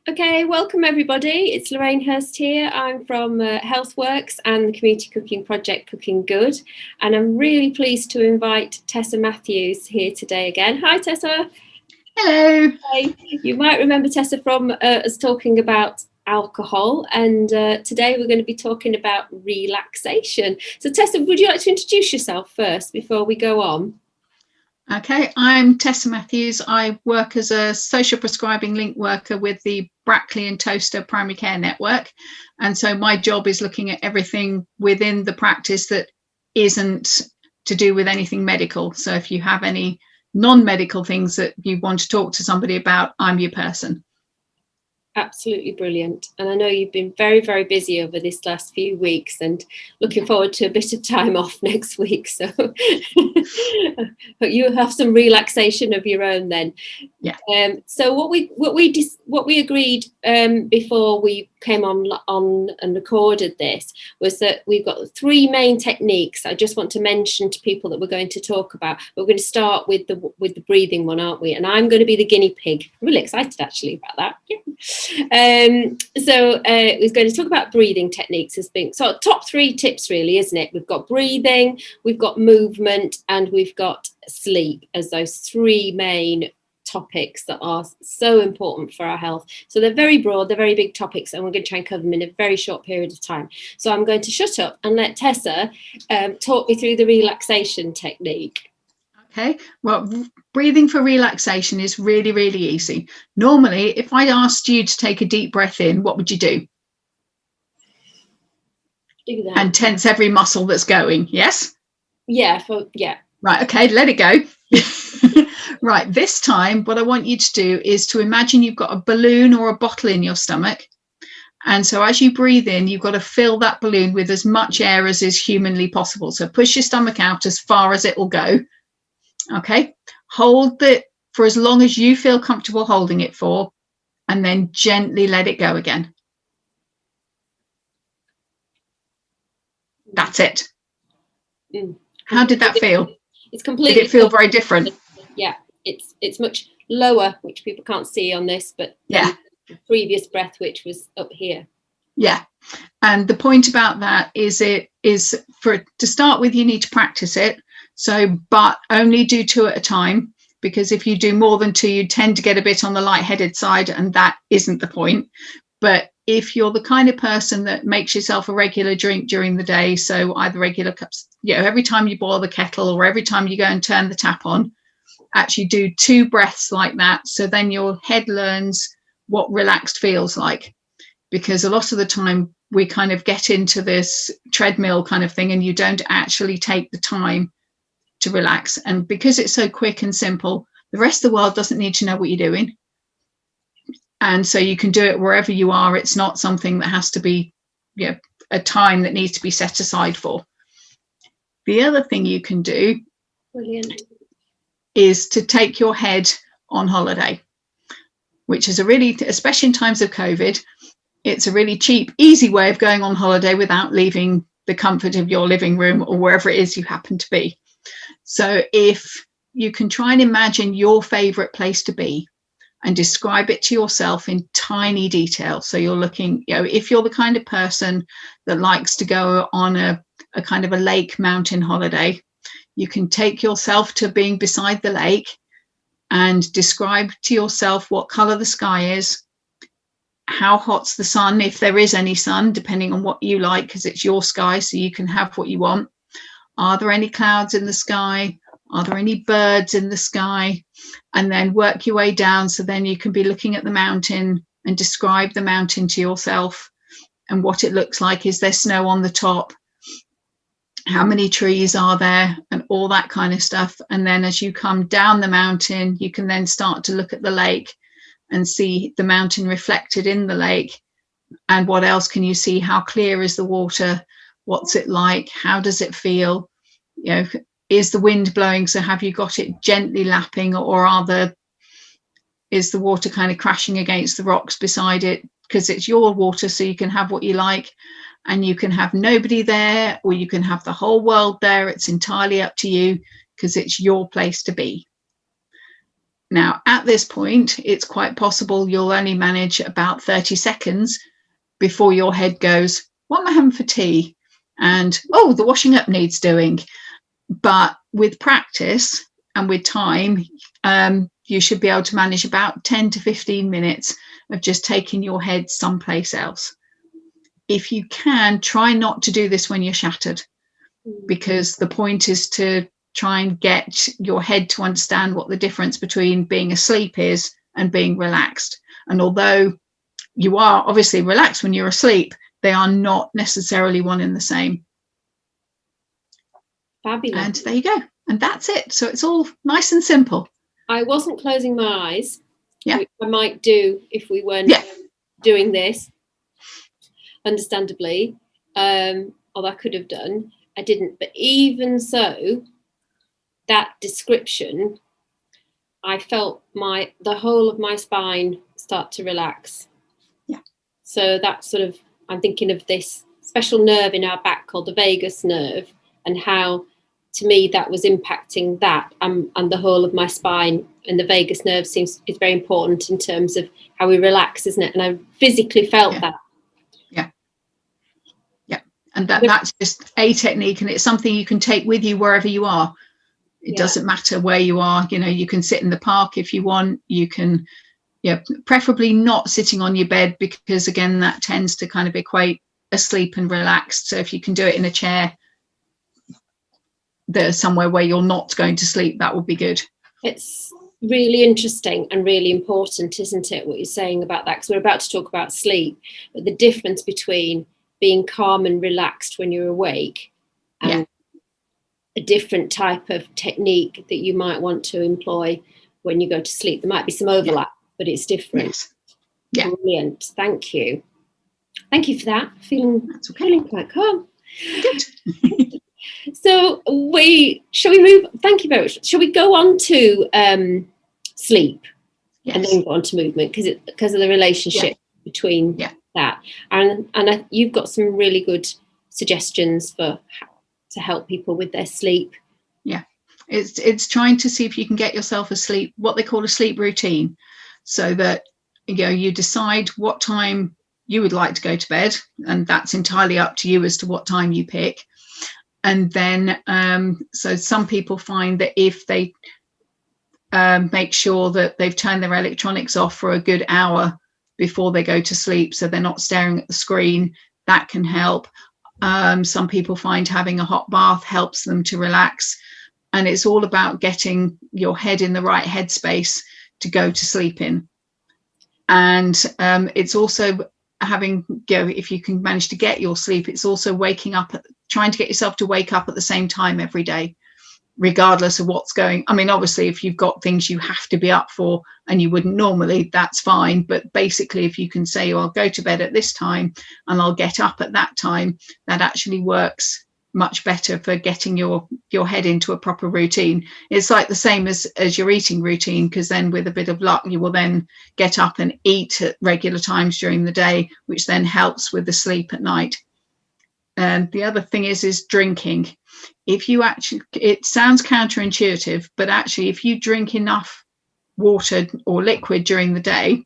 Okay, welcome everybody. It's Lorraine Hurst here. I'm from Healthworks and the community cooking project Cooking Good, and I'm really pleased to invite Tessa Matthews here today again. Hi Tessa. Hello. Hi. You might remember Tessa from us talking about alcohol, and today we're going to be talking about relaxation. So Tessa, would you like to introduce yourself first before we go on? Okay, I'm Tessa Matthews. I work as a social prescribing link worker with the Brackley and Toaster Primary Care Network. And so my job is looking at everything within the practice that isn't to do with anything medical. So if you have any non-medical things that you want to talk to somebody about, I'm your person. Absolutely brilliant. And I know you've been very, very busy over this last few weeks and looking forward to a bit of time off next week. So but you have some relaxation of your own then. Yeah. So what we agreed before we came on and recorded this was that we've got three main techniques I just want to mention to people that we're going to talk about. We're going to start with the breathing one, aren't we? And I'm going to be the guinea pig. I'm really excited actually about that. Yeah. So we're going to talk about breathing techniques as being so top three tips really, isn't it? We've got breathing, we've got movement, and we've got sleep as those three main topics that are so important for our health. So they're very broad, they're very big topics, and we're going to try and cover them in a very short period of time. So I'm going to shut up and let Tessa talk me through the relaxation technique. Okay, well, breathing for relaxation is really, really easy. Normally, if I asked you to take a deep breath in, what would you do? Do that. And tense every muscle that's going, yes? Yeah. Right, okay, let it go. Right, this time, what I want you to do is to imagine you've got a balloon or a bottle in your stomach. And so as you breathe in, you've got to fill that balloon with as much air as is humanly possible. So push your stomach out as far as it will go. Okay, hold it for as long as you feel comfortable holding it for, and then gently let it go again. That's it. How did that feel? It's completely. Did it feel very different? Yeah, it's much lower, which people can't see on this, but yeah, the previous breath, which was up here. Yeah, and the point about that is to start with, you need to practice it. So, but only do 2 at a time, because if you do more than 2, you tend to get a bit on the lightheaded side, and that isn't the point. But if you're the kind of person that makes yourself a regular drink during the day, so either regular cups, every time you boil the kettle or every time you go and turn the tap on, actually do 2 breaths like that. So then your head learns what relaxed feels like. Because a lot of the time we kind of get into this treadmill kind of thing and you don't actually take the time to relax. And because it's so quick and simple, the rest of the world doesn't need to know what you're doing. And so you can do it wherever you are. It's not something that has to be a time that needs to be set aside for. The other thing you can do is to take your head on holiday, which is especially in times of COVID, it's a really cheap, easy way of going on holiday without leaving the comfort of your living room or wherever it is you happen to be. So if you can try and imagine your favorite place to be and describe it to yourself in tiny detail. So you're looking, if you're the kind of person that likes to go on a kind of a lake mountain holiday, you can take yourself to being beside the lake and describe to yourself what color the sky is, how hot's the sun, if there is any sun, depending on what you like, because it's your sky, so you can have what you want. Are there any clouds in the sky? Are there any birds in the sky? And then work your way down, so then you can be looking at the mountain and describe the mountain to yourself and what it looks like. Is there snow on the top? How many trees are there? And all that kind of stuff. And then as you come down the mountain, you can then start to look at the lake and see the mountain reflected in the lake. And what else can you see? How clear is the water? What's it like? How does it feel? Is the wind blowing? So have you got it gently lapping, or is the water kind of crashing against the rocks beside it? Because it's your water, so you can have what you like, and you can have nobody there, or you can have the whole world there. It's entirely up to you, because it's your place to be. Now, at this point, it's quite possible you'll only manage about 30 seconds before your head goes, what am I having for tea? And, oh, the washing up needs doing. But with practice and with time, you should be able to manage about 10 to 15 minutes of just taking your head someplace else. If you can, try not to do this when you're shattered, because the point is to try and get your head to understand what the difference between being asleep is and being relaxed. And although you are obviously relaxed when you're asleep, they are not necessarily one and the same. Fabulous. And there you go. And that's it. So it's all nice and simple. I wasn't closing my eyes, yeah. which I might do if we weren't doing this, understandably. Although I could have done. I didn't. But even so, that description, I felt the whole of my spine start to relax. Yeah. So that's sort of, I'm thinking of this special nerve in our back called the vagus nerve, and how, to me, that was impacting that and the whole of my spine. And the vagus nerve is very important in terms of how we relax, isn't it? And I physically felt that. Yeah. Yeah. And that's just a technique, and it's something you can take with you wherever you are. It doesn't matter where you are. You know, you can sit in the park if you want. You can, preferably not sitting on your bed, because again, that tends to kind of equate asleep and relaxed. So if you can do it in a chair, there's somewhere where you're not going to sleep, that would be good. It's really interesting and really important, isn't it, what you're saying about that? Because we're about to talk about sleep, but the difference between being calm and relaxed when you're awake and a different type of technique that you might want to employ when you go to sleep. There might be some overlap, but it's different. Yes. Yeah. Brilliant. Thank you. Thank you for that. Feeling quite calm. Good. So shall we move? Thank you very much. Shall we go on to sleep and then go on to movement, because of the relationship between that? And you've got some really good suggestions to help people with their sleep. Yeah, it's trying to see if you can get yourself what they call a sleep routine, so that you decide what time you would like to go to bed, and that's entirely up to you as to what time you pick. And then so some people find that if they make sure that they've turned their electronics off for a good hour before they go to sleep, so they're not staring at the screen, that can help. Some people find having a hot bath helps them to relax, and it's all about getting your head in the right headspace to go to sleep in. And it's also having, if you can manage to get your sleep, it's also trying to get yourself to wake up at the same time every day, regardless of what's going. I mean, obviously, if you've got things you have to be up for and you wouldn't normally, that's fine. But basically, if you can say, I'll go to bed at this time and I'll get up at that time, that actually works much better for getting your head into a proper routine. It's like the same as your eating routine, because then with a bit of luck, you will then get up and eat at regular times during the day, which then helps with the sleep at night. And the other thing is drinking. If you it sounds counterintuitive, but actually if you drink enough water or liquid during the day,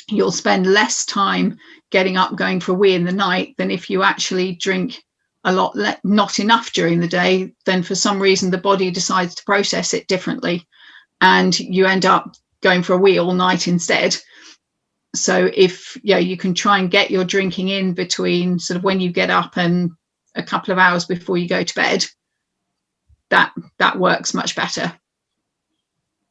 you'll spend less time getting up, going for a wee in the night, than if you actually drink a lot, not enough during the day. Then for some reason the body decides to process it differently, and you end up going for a wee all night instead. So if you can try and get your drinking in between sort of when you get up and a couple of hours before you go to bed, that works much better.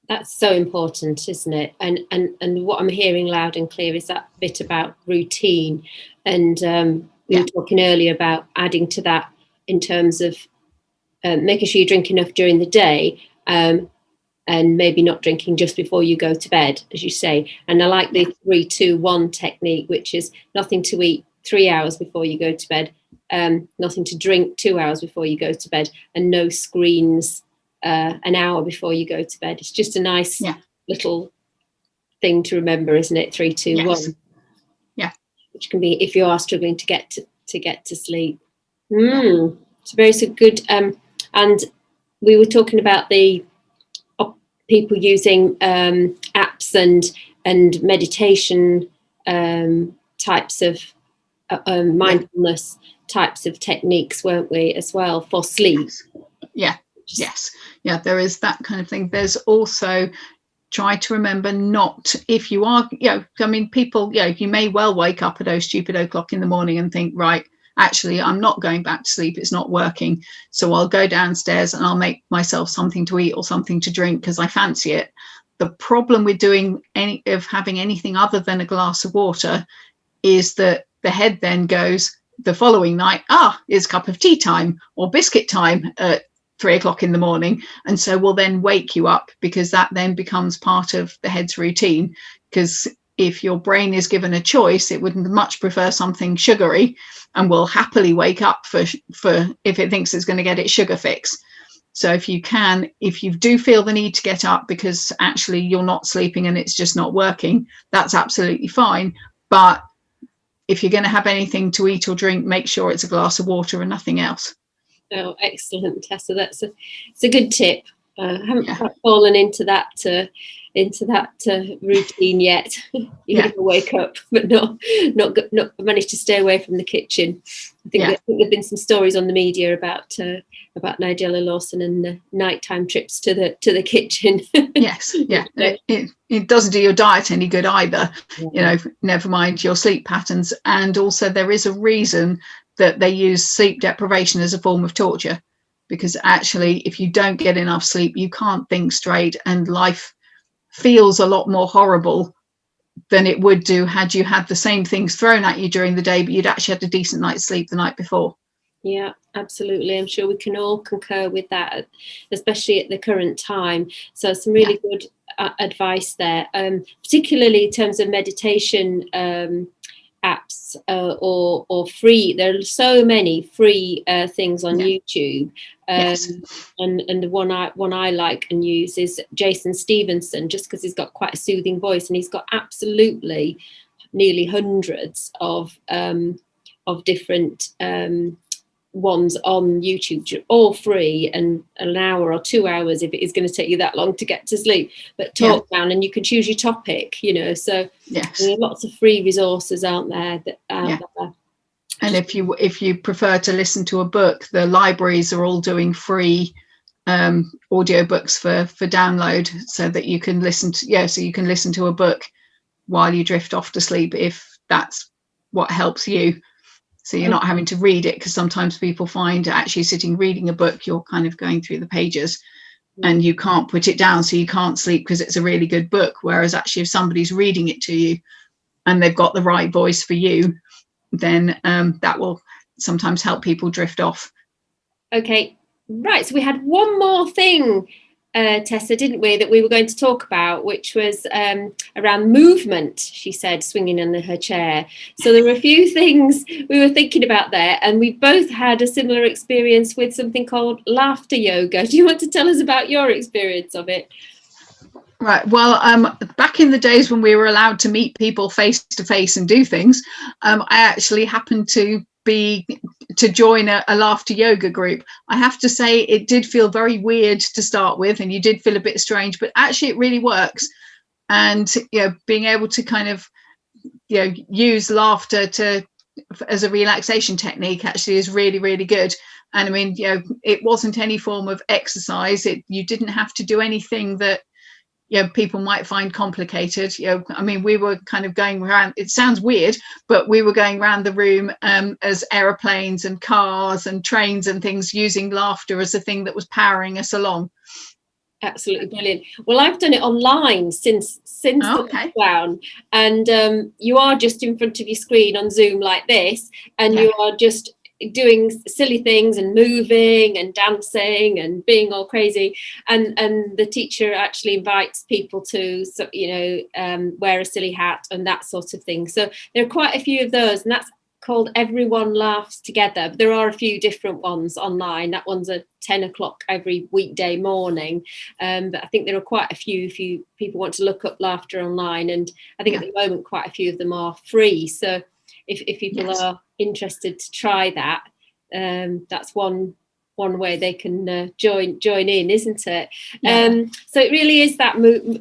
That's so important, isn't it? And what I'm hearing loud and clear is that bit about routine. And we were talking earlier about adding to that in terms of making sure you drink enough during the day, and maybe not drinking just before you go to bed, as you say. And I like the 3-2-1 technique, which is nothing to eat 3 hours before you go to bed, nothing to drink 2 hours before you go to bed, and no screens an hour before you go to bed. It's just a nice little thing to remember, isn't it? 3-2-1. Yeah. Which can be if you are struggling to get to sleep. It's very good. And we were talking about the people using apps and meditation types of mindfulness types of techniques, weren't we, as well, for sleep? Yes. There is that kind of thing. There's also, try to remember not, if you are, I mean, people, you may well wake up at stupid o'clock in the morning and think, right, actually, I'm not going back to sleep. It's not working. So I'll go downstairs and I'll make myself something to eat or something to drink because I fancy it. The problem with having anything other than a glass of water is that the head then goes the following night, it's cup of tea time or biscuit time at 3 o'clock in the morning. And so will then wake you up, because that then becomes part of the head's routine. Because if your brain is given a choice, it would much prefer something sugary and will happily wake up for if it thinks it's going to get its sugar fix. So if you do feel the need to get up because actually you're not sleeping and it's just not working, that's absolutely fine. But if you're going to have anything to eat or drink, make sure it's a glass of water and nothing else. Oh, excellent, Tessa. It's a good tip. I haven't fallen into that routine yet. Even if I wake up, but not managed to stay away from the kitchen. I think there've been some stories on the media about Nigella Lawson and the nighttime trips to the kitchen. Yes, it doesn't do your diet any good either. Never mind your sleep patterns. And also, there is a reason that they use sleep deprivation as a form of torture, because actually, if you don't get enough sleep, you can't think straight, and life feels a lot more horrible than it would do had you had the same things thrown at you during the day, but you'd actually had a decent night's sleep the night before. Yeah, absolutely. I'm sure we can all concur with that, especially at the current time. So some really good advice there, particularly in terms of meditation apps or free. There are so many free things on YouTube. And the one I like and use is Jason Stevenson, just because he's got quite a soothing voice, and he's got absolutely nearly hundreds of different ones on YouTube, all free, and an hour or 2 hours if it is going to take you that long to get to sleep, but talk down, and you can choose your topic, so there are lots of free resources out there and if you prefer to listen to a book, the libraries are all doing free audio books for download, so that you can listen to a book while you drift off to sleep, if that's what helps you. So you're not having to read it, because sometimes people find actually sitting reading a book, you're kind of going through the pages and you can't put it down, so you can't sleep because it's a really good book. Whereas actually, if somebody's reading it to you and they've got the right voice for you, then that will sometimes help people drift off. Okay, right. So we had one more thing, Tessa, didn't we, that we were going to talk about, which was around movement, she said, swinging in her chair. So there were a few things we were thinking about there, and we both had a similar experience with something called laughter yoga. Do you want to tell us about your experience of it? Right. Well, back in the days when we were allowed to meet people face to face and do things, I actually happened to join a laughter yoga group. I have to say, it did feel very weird to start with, and you did feel a bit strange, but actually it really works. And being able to kind of use laughter as a relaxation technique actually is really, really good. And I mean, it wasn't any form of exercise. You didn't have to do anything that people might find complicated. I mean, we were kind of going around, it sounds weird, but we were going around the room as aeroplanes and cars and trains and things, using laughter as a thing that was powering us along. Absolutely brilliant. Well, I've done it online since the lockdown, and you are just in front of your screen on Zoom like this, and you are just doing silly things and moving and dancing and being all crazy, and the teacher actually invites people to wear a silly hat and that sort of thing. So there are quite a few of those, and that's called Everyone Laughs Together. But there are a few different ones online. That one's at 10 o'clock every weekday morning, but I think there are quite a few if people want to look up laughter online, and I think at the moment quite a few of them are free. So if people are interested to try that, that's one one way they can join in, isn't it? Yeah. So it really is that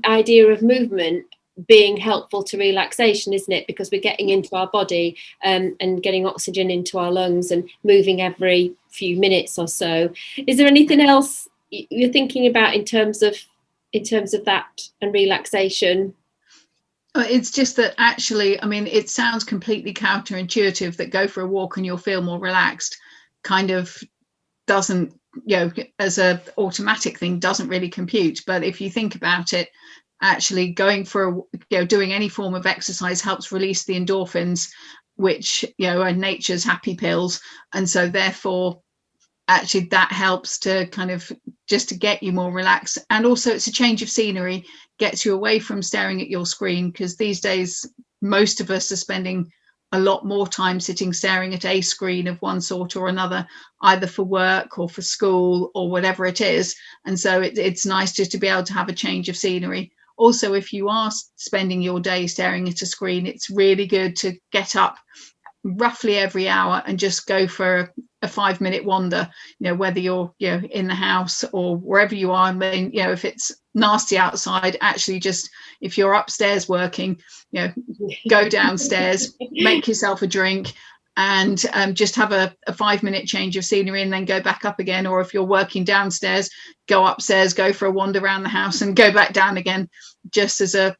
idea of movement being helpful to relaxation, isn't it? Because we're getting into our body and getting oxygen into our lungs and moving every few minutes or so. Is there anything else you're thinking about in terms of that and relaxation? It's just that actually, I mean, it sounds completely counterintuitive that go for a walk and you'll feel more relaxed kind of doesn't, as a automatic thing, doesn't really compute. But if you think about it, actually going for doing any form of exercise helps release the endorphins, which are nature's happy pills, and so therefore actually that helps to kind of just to get you more relaxed. And also it's a change of scenery, gets you away from staring at your screen, because these days most of us are spending a lot more time sitting staring at a screen of one sort or another, either for work or for school or whatever it is. And so it's nice just to be able to have a change of scenery. Also, if you are spending your day staring at a screen, it's really good to get up roughly every hour and just go for a 5-minute wander, whether you're in the house or wherever you are. I mean, if it's nasty outside, actually just, if you're upstairs working, go downstairs, make yourself a drink, and just have a 5-minute change of scenery and then go back up again. Or if you're working downstairs, go upstairs, go for a wander around the house and go back down again, just as a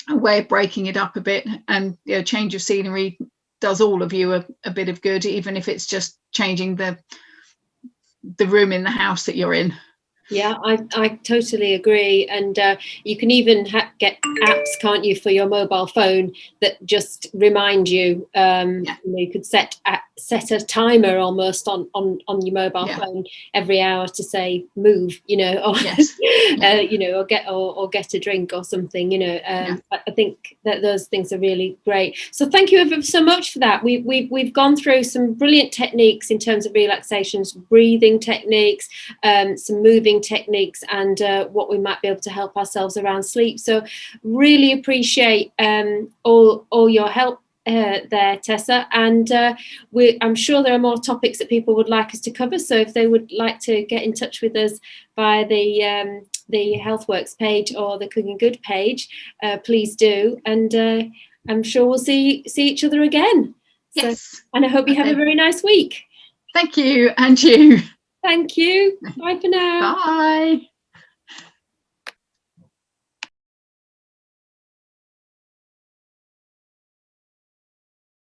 way of breaking it up a bit. And change of scenery does all of you a bit of good, even if it's just changing the room in the house that you're in. Yeah, I totally agree. And you can even get apps, can't you, for your mobile phone that just remind you. You could set a timer almost on your mobile phone every hour to say move, or yes. or get a drink or something. I think that those things are really great. So thank you ever so much for that. We've gone through some brilliant techniques in terms of relaxations, breathing techniques, some moving techniques, and what we might be able to help ourselves around sleep. So really appreciate all your help there, Tessa, and I'm sure there are more topics that people would like us to cover. So if they would like to get in touch with us via the Healthworks page or the Cooking Good page, please do, and I'm sure we'll see each other again. Yes. So, and I hope you have a very nice week. Thank you, and you. Thank you. Bye for now. Bye.